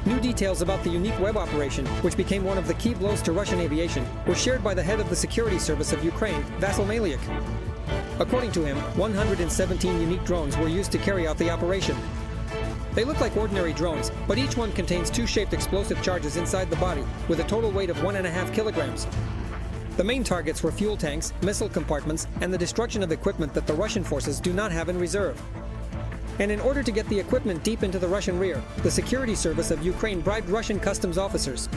New details about the unique web operation, which became one of the key blows to Russian aviation, were shared by the head of the security service of Ukraine, Vasyl Maliuk. According to him, 117 unique drones were used to carry out the operation. They look like ordinary drones, but each one contains two shaped explosive charges inside the body, with a total weight of 1.5 kilograms. The main targets were fuel tanks, missile compartments, and the destruction of equipment that the Russian forces do not have in reserve. And in order to get the equipment deep into the Russian rear, the security service of Ukraine bribed Russian customs officers.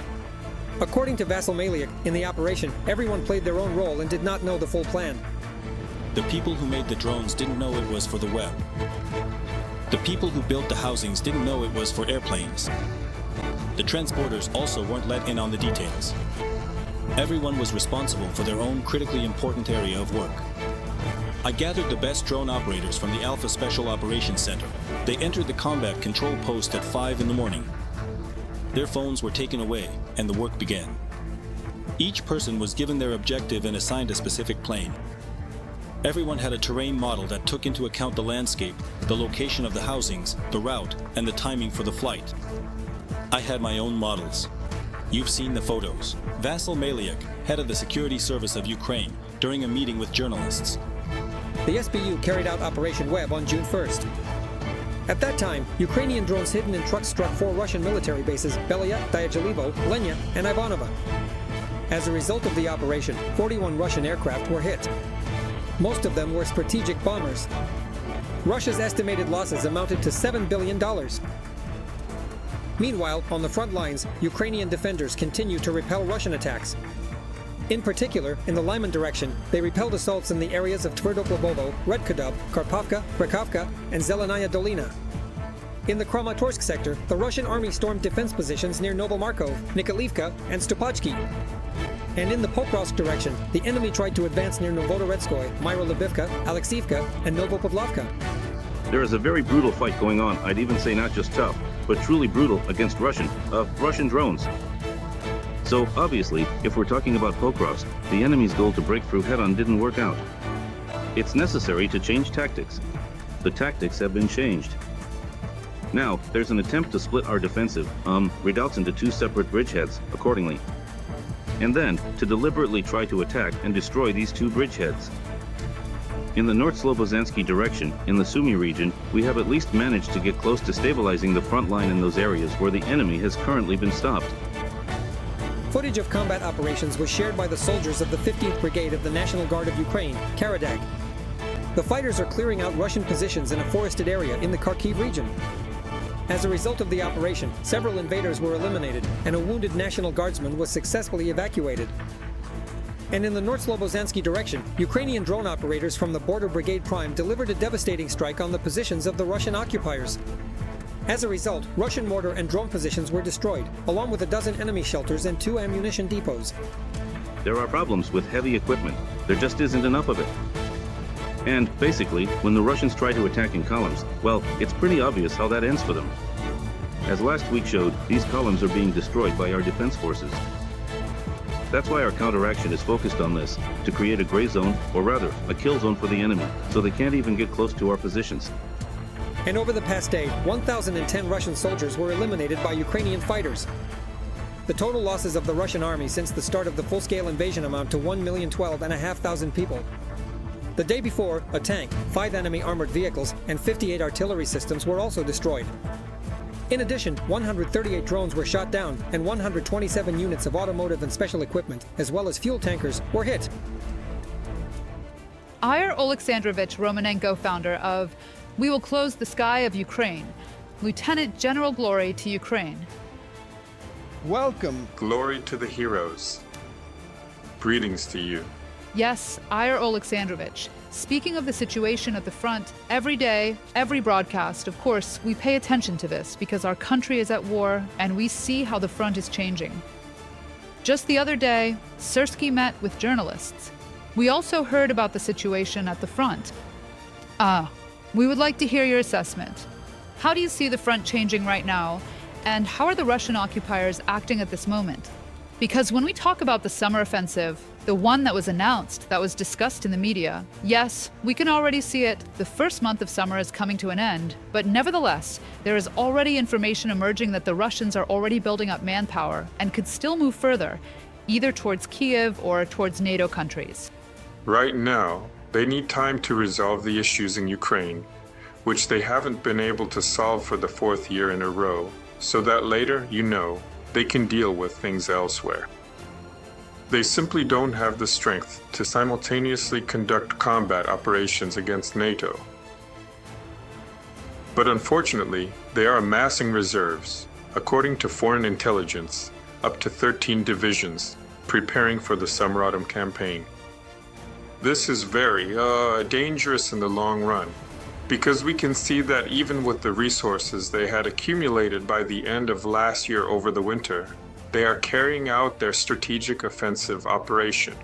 According to Vasyl Maliuk, in the operation, everyone played their own role and did not know the full plan. The people who made the drones didn't know it was for the web. The people who built the housings didn't know it was for airplanes. The transporters also weren't let in on the details. Everyone was responsible for their own critically important area of work. I gathered the best drone operators from the Alpha Special Operations Center. They entered the combat control post at 5 in the morning. Their phones were taken away, and the work began. Each person was given their objective and assigned a specific plane. Everyone had a terrain model that took into account the landscape, the location of the housings, the route, and the timing for the flight. I had my own models. You've seen the photos. Vasyl Maliuk, head of the security service of Ukraine, during a meeting with journalists. The SBU carried out Operation Web on June 1st. At that time, Ukrainian drones hidden in trucks struck 4 Russian military bases, Belaya, Dyatlov, Lenya, and Ivanovo. As a result of the operation, 41 Russian aircraft were hit. Most of them were strategic bombers. Russia's estimated losses amounted to $7 billion. Meanwhile, on the front lines, Ukrainian defenders continue to repel Russian attacks. In particular, in the Lyman direction, they repelled assaults in the areas of Tverdoklabovo, Redkudub, Karpovka, Krakovka, and Zelenaya Dolina. In the Kramatorsk sector, the Russian army stormed defense positions near Novomarkov, Nikolaivka, and Stupachki. And in the Pokrovske direction, the enemy tried to advance near Novotoretskoy, Myrolubivka, Alexievka, and Novopavlivka. There is a very brutal fight going on. I'd even say not just tough, but truly brutal against Russian drones. So, obviously, if we're talking about Pokrovsk, the enemy's goal to break through head-on didn't work out. It's necessary to change tactics. The tactics have been changed. Now, there's an attempt to split our defensive redoubts into 2 separate bridgeheads, accordingly. And then, to deliberately try to attack and destroy these 2 bridgeheads. In the North Slobozhansky direction, in the Sumy region, we have at least managed to get close to stabilizing the front line in those areas where the enemy has currently been stopped. Footage of combat operations was shared by the soldiers of the 15th Brigade of the National Guard of Ukraine, Karadag. The fighters are clearing out Russian positions in a forested area in the Kharkiv region. As a result of the operation, several invaders were eliminated, and a wounded National Guardsman was successfully evacuated. And in the North Slobozhansky direction, Ukrainian drone operators from the Border Brigade Prime delivered a devastating strike on the positions of the Russian occupiers. As a result, Russian mortar and drone positions were destroyed, along with a dozen enemy shelters and 2 ammunition depots. There are problems with heavy equipment. There just isn't enough of it. And, basically, when the Russians try to attack in columns, well, it's pretty obvious how that ends for them. As last week showed, these columns are being destroyed by our defense forces. That's why our counteraction is focused on this, to create a gray zone, or rather, a kill zone for the enemy, so they can't even get close to our positions. And over the past day, 1,010 Russian soldiers were eliminated by Ukrainian fighters. The total losses of the Russian army since the start of the full-scale invasion amount to 1,012,500 people. The day before, a tank, 5 enemy armored vehicles, and 58 artillery systems were also destroyed. In addition, 138 drones were shot down, and 127 units of automotive and special equipment, as well as fuel tankers, were hit. Ihor Oleksandrovich Romanenko, founder of We Will Close the Sky of Ukraine. Lieutenant General Glory to Ukraine. Welcome. Glory to the heroes. Greetings to you. Yes, Ihor Oleksandrovich. Speaking of the situation at the front, every day, every broadcast, of course, we pay attention to this because our country is at war and we see how the front is changing. Just the other day, Syrsky met with journalists. We also heard about the situation at the front. We would like to hear your assessment. How do you see the front changing right now, and how are the Russian occupiers acting at this moment? Because when we talk about the summer offensive, the one that was announced, that was discussed in the media, yes, we can already see it. The first month of summer is coming to an end, but nevertheless, there is already information emerging that the Russians are already building up manpower and could still move further, either towards Kiev or towards NATO countries. Right now, they need time to resolve the issues in Ukraine, which they haven't been able to solve for the fourth year in a row, so that later, they can deal with things elsewhere. They simply don't have the strength to simultaneously conduct combat operations against NATO. But unfortunately, they are amassing reserves, according to foreign intelligence, up to 13 divisions, preparing for the summer-autumn campaign. This is very dangerous in the long run, because we can see that even with the resources they had accumulated by the end of last year over the winter, they are carrying out their strategic offensive operation.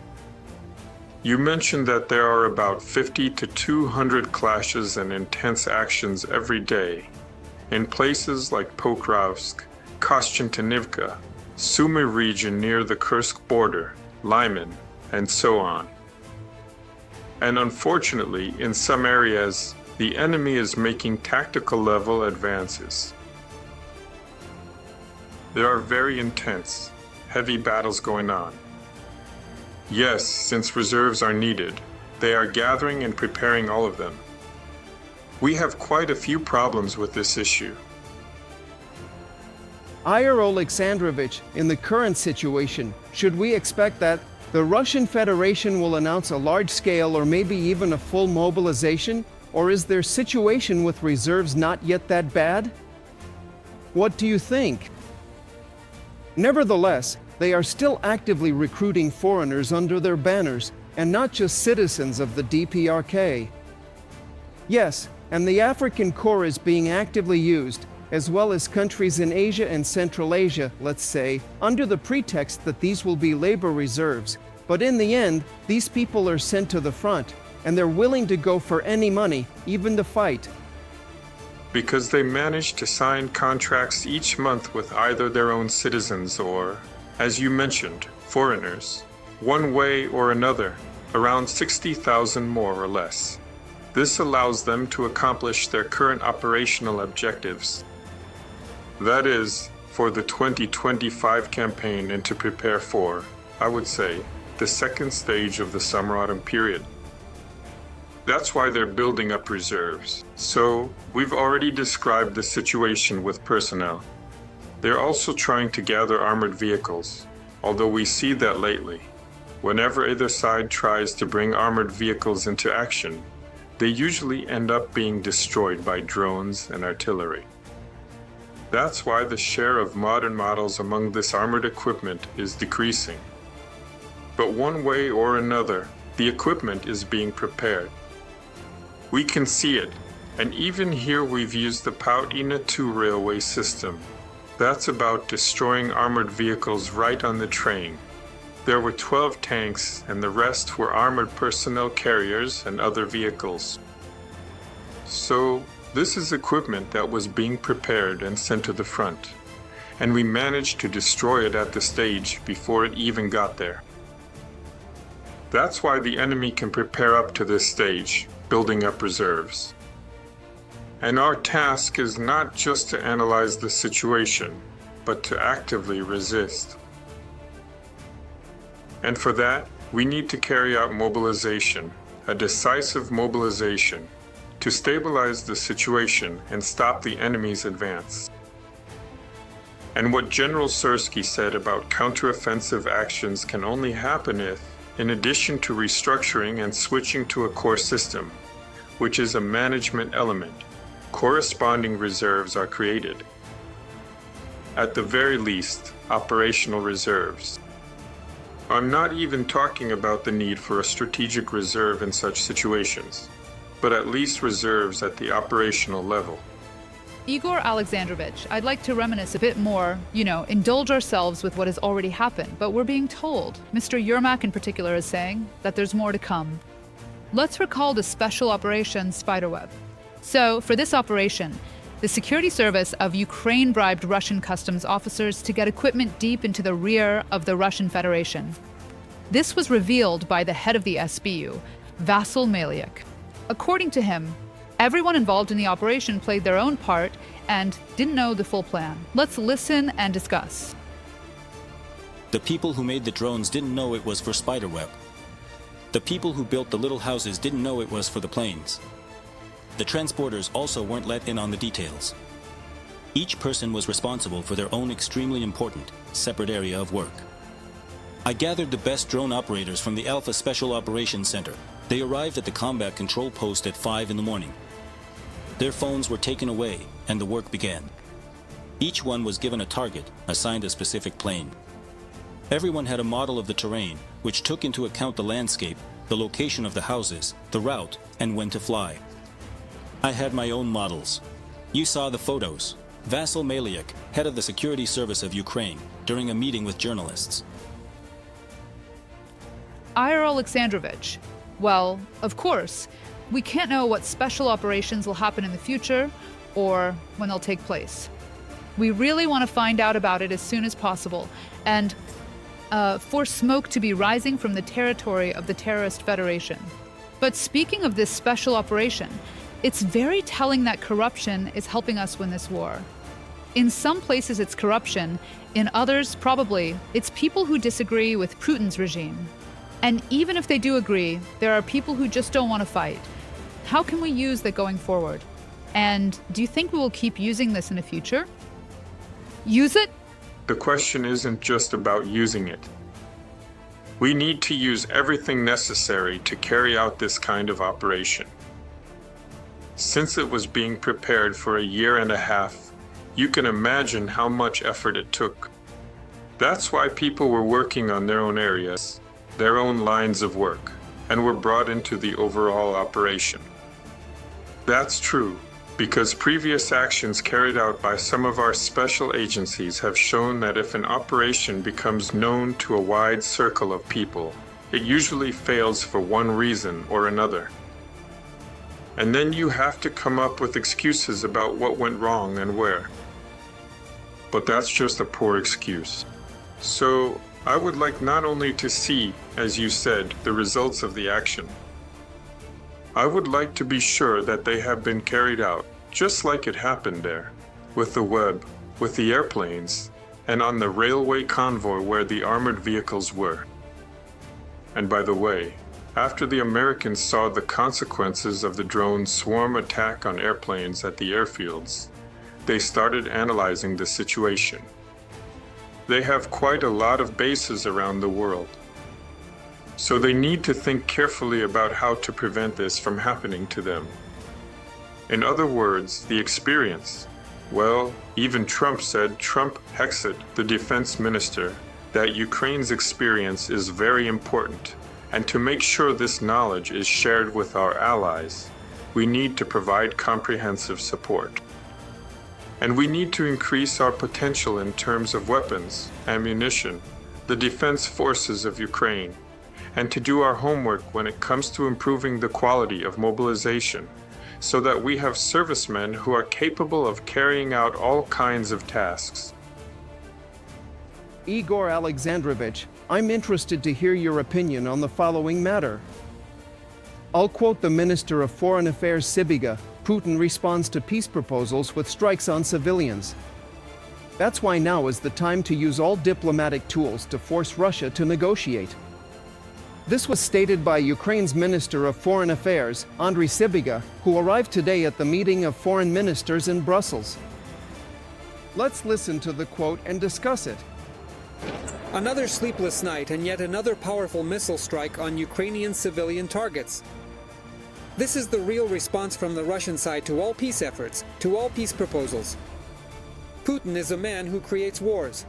You mentioned that there are about 50 to 200 clashes and intense actions every day in places like Pokrovske, Kostantinivka, Sumy region near the Kursk border, Lyman, and so on. And unfortunately, in some areas, the enemy is making tactical level advances. There are very intense, heavy battles going on. Yes, since reserves are needed, they are gathering and preparing all of them. We have quite a few problems with this issue. Ira Alexandrovich, in the current situation, should we expect that the Russian Federation will announce a large-scale or maybe even a full mobilization? Or is their situation with reserves not yet that bad? What do you think? Nevertheless, they are still actively recruiting foreigners under their banners, and not just citizens of the DPRK. Yes, and the African Corps is being actively used, as well as countries in Asia and Central Asia, let's say, under the pretext that these will be labor reserves. But in the end, these people are sent to the front, and they're willing to go for any money, even to fight. Because they manage to sign contracts each month with either their own citizens or, as you mentioned, foreigners, one way or another, around 60,000 more or less. This allows them to accomplish their current operational objectives. That is, for the 2025 campaign and to prepare for, I would say, the second stage of the summer-autumn period. That's why they're building up reserves. So, we've already described the situation with personnel. They're also trying to gather armored vehicles, although we see that lately. Whenever either side tries to bring armored vehicles into action, they usually end up being destroyed by drones and artillery. That's why the share of modern models among this armored equipment is decreasing. But one way or another, the equipment is being prepared. We can see it, and even here we've used the Pautina 2 railway system. That's about destroying armored vehicles right on the train. There were 12 tanks, and the rest were armored personnel carriers and other vehicles. So, this is equipment that was being prepared and sent to the front, and we managed to destroy it at the stage before it even got there. That's why the enemy can prepare up to this stage, building up reserves. And our task is not just to analyze the situation, but to actively resist. And for that, we need to carry out mobilization, a decisive mobilization, to stabilize the situation and stop the enemy's advance. And what General Syrskyi said about counteroffensive actions can only happen if, in addition to restructuring and switching to a core system, which is a management element, corresponding reserves are created. At the very least, operational reserves. I'm not even talking about the need for a strategic reserve in such situations, but at least reserves at the operational level. Igor Alexandrovich, I'd like to reminisce a bit more, indulge ourselves with what has already happened, but we're being told, Mr. Yermak in particular is saying, that there's more to come. Let's recall the special operation Spiderweb. So, for this operation, The security service of Ukraine bribed Russian customs officers to get equipment deep into the rear of the Russian Federation. This was revealed by the head of the SBU, Vasyl Maliuk. According to him, everyone involved in the operation played their own part and didn't know the full plan. Let's listen and discuss. The people who made the drones didn't know it was for Spiderweb. The people who built the little houses didn't know it was for the planes. The transporters also weren't let in on the details. Each person was responsible for their own extremely important, separate area of work. I gathered the best drone operators from the Alpha Special Operations Center. They arrived at the combat control post at 5 in the morning. Their phones were taken away, and the work began. Each one was given a target, assigned a specific plane. Everyone had a model of the terrain, which took into account the landscape, the location of the houses, the route, and when to fly. I had my own models. You saw the photos. Vasyl Maliuk, head of the Security Service of Ukraine, during a meeting with journalists. Ira Alexandrovich. Well, of course, we can't know what special operations will happen in the future or when they'll take place. We really want to find out about it as soon as possible and for smoke to be rising from the territory of the terrorist federation. But speaking of this special operation, it's very telling that corruption is helping us win this war. In some places it's corruption, in others probably it's people who disagree with Putin's regime. And even if they do agree, there are people who just don't want to fight. How can we use that going forward? And do you think we will keep using this in the future? Use it? The question isn't just about using it. We need to use everything necessary to carry out this kind of operation. Since it was being prepared for a year and a half, you can imagine how much effort it took. That's why people were working on their own areas, their own lines of work, and were brought into the overall operation. That's true, because previous actions carried out by some of our special agencies have shown that if an operation becomes known to a wide circle of people, it usually fails for one reason or another. And then you have to come up with excuses about what went wrong and where. But that's just a poor excuse. So I would like not only to see, as you said, the results of the action. I would like to be sure that they have been carried out, just like it happened there, with the web, with the airplanes, and on the railway convoy where the armored vehicles were. And by the way, after the Americans saw the consequences of the drone swarm attack on airplanes at the airfields, they started analyzing the situation. They have quite a lot of bases around the world. So they need to think carefully about how to prevent this from happening to them. In other words, the experience. Well, even Trump said, Trump hexed the defense minister, that Ukraine's experience is very important, and to make sure this knowledge is shared with our allies, we need to provide comprehensive support. And we need to increase our potential in terms of weapons, ammunition, the defense forces of Ukraine, and to do our homework when it comes to improving the quality of mobilization, so that we have servicemen who are capable of carrying out all kinds of tasks. Igor Alexandrovich, I'm interested to hear your opinion on the following matter. I'll quote the Minister of Foreign Affairs Sybiga. Putin responds to peace proposals with strikes on civilians. That's why now is the time to use all diplomatic tools to force Russia to negotiate. This was stated by Ukraine's Minister of Foreign Affairs, Andriy Sybiga, who arrived today at the meeting of foreign ministers in Brussels. Let's listen to the quote and discuss it. Another sleepless night and yet another powerful missile strike on Ukrainian civilian targets. This is the real response from the Russian side to all peace efforts, to all peace proposals. Putin is a man who creates wars.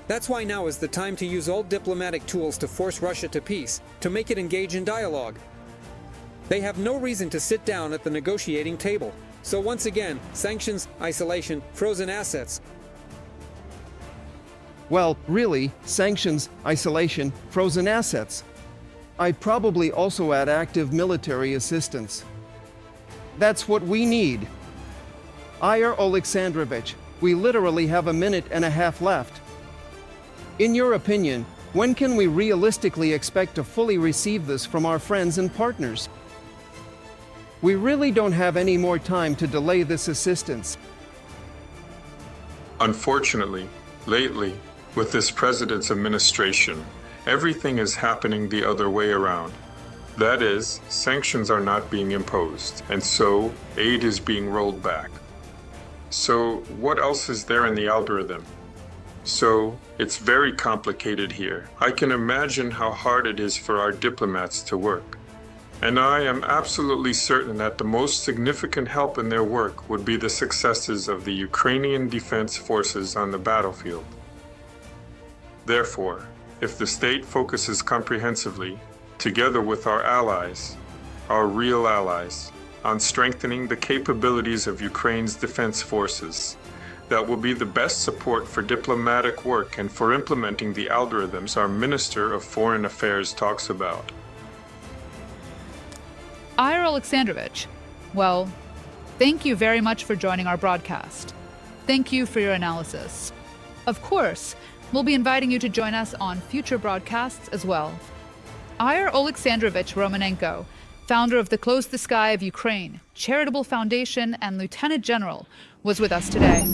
That's why now is the time to use all diplomatic tools to force Russia to peace, to make it engage in dialogue. They have no reason to sit down at the negotiating table. So once again, sanctions, isolation, frozen assets. Well, really, sanctions, isolation, frozen assets. I'd probably also add active military assistance. That's what we need. Iyar Oleksandrovich, we literally have a minute and a half left. In your opinion, when can we realistically expect to fully receive this from our friends and partners? We really don't have any more time to delay this assistance. Unfortunately, lately, with this president's administration, everything is happening the other way around. That is, sanctions are not being imposed, and so aid is being rolled back. So what else is there in the algorithm? So it's very complicated here. I can imagine how hard it is for our diplomats to work. And I am absolutely certain that the most significant help in their work would be the successes of the Ukrainian Defense Forces on the battlefield. Therefore, if the state focuses comprehensively, together with our allies, our real allies, on strengthening the capabilities of Ukraine's defense forces, that will be the best support for diplomatic work and for implementing the algorithms our Minister of Foreign Affairs talks about. Iyar Oleksandrovich, well, thank you very much for joining our broadcast. Thank you for your analysis. Of course, we'll be inviting you to join us on future broadcasts as well. Iyar Oleksandrovich Romanenko, founder of the Close the Sky of Ukraine, charitable foundation and lieutenant general, was with us today.